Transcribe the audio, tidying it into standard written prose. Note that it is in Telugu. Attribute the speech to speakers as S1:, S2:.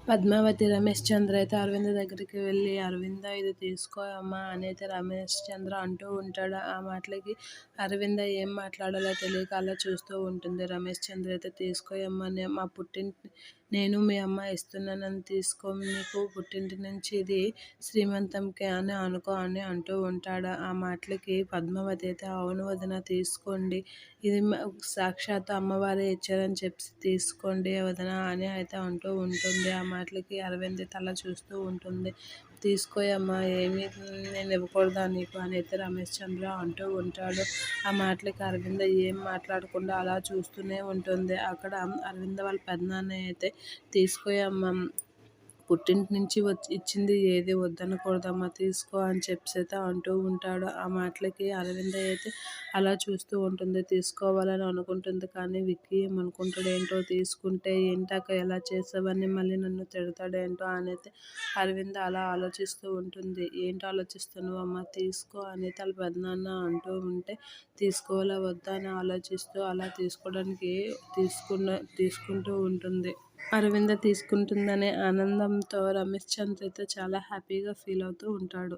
S1: పద్మావతి రమేష్ చంద్ర అయితే అరవింద దగ్గరికి వెళ్ళి, అరవింద ఇది తీసుకో అమ్మా అని అయితే రమేష్ చంద్ర అంటూ ఉంటాడు. ఆ మాటలకి అరవింద ఏం మాట్లాడాలో తెలియక అలా చూస్తూ ఉంటుంది. రమేష్ చంద్ర అయితే తీసుకోయమ్మా, మా పుట్టింటి నేను మీ అమ్మ ఇస్తున్నానని తీసుకో, నీకు పుట్టింటి నుంచి ఇది శ్రీమంతంకే అని అనుకో అని అంటూ ఉంటాడు. ఆ మాటలకి పద్మావతి అయితే అవును వదిన తీసుకోండి, ఇది సాక్షాత్తు అమ్మవారే ఇచ్చారని చెప్పి తీసుకోండి వదిన అని అయితే అంటూ ఉంటుంది. ఆ మాటలకి అరవింద్ తల చూస్తూ ఉంటుంది. తీసుకోయమ్మా, ఏమి నేను ఇవ్వకూడదా నీకు అని అయితే రమేష్ చంద్ర అంటూ ఉంటాడు. ఆ మాటలకి అరవింద ఏం మాట్లాడకుండా అలా చూస్తూనే ఉంటుంది. అక్కడ అరవింద వాళ్ళ పెదనాన్న అయితే తీసుకోయమ్మా, పుట్టింటి నుంచి వచ్చి ఇచ్చింది ఏది వద్దనకూడదమ్మా, తీసుకో అని చెప్పి అంటూ ఉంటాడు. ఆ మాటలకి అరవింద అయితే అలా చూస్తూ ఉంటుంది. తీసుకోవాలని అనుకుంటుంది కానీ విక్కీ ఏమనుకుంటాడు ఏంటో, తీసుకుంటే ఏంటాక ఎలా చేసావని మళ్ళీ నన్ను తిడతాడేంటో అనేది అరవింద అలా ఆలోచిస్తూ ఉంటుంది. ఏంటి ఆలోచిస్తున్నావు అమ్మ, తీసుకో అని తన పెదనాన్న అంటూ ఉంటే తీసుకోవాలా వద్దా అని ఆలోచిస్తూ అలా తీసుకోవడానికి తీసుకుంటూ ఉంటుంది. అరవింద తీసుకుంటుందనే ఆనందంతో రమేష్ చంద్ర అయితే చాలా హ్యాపీగా ఫీల్ అవుతూ ఉంటాడు.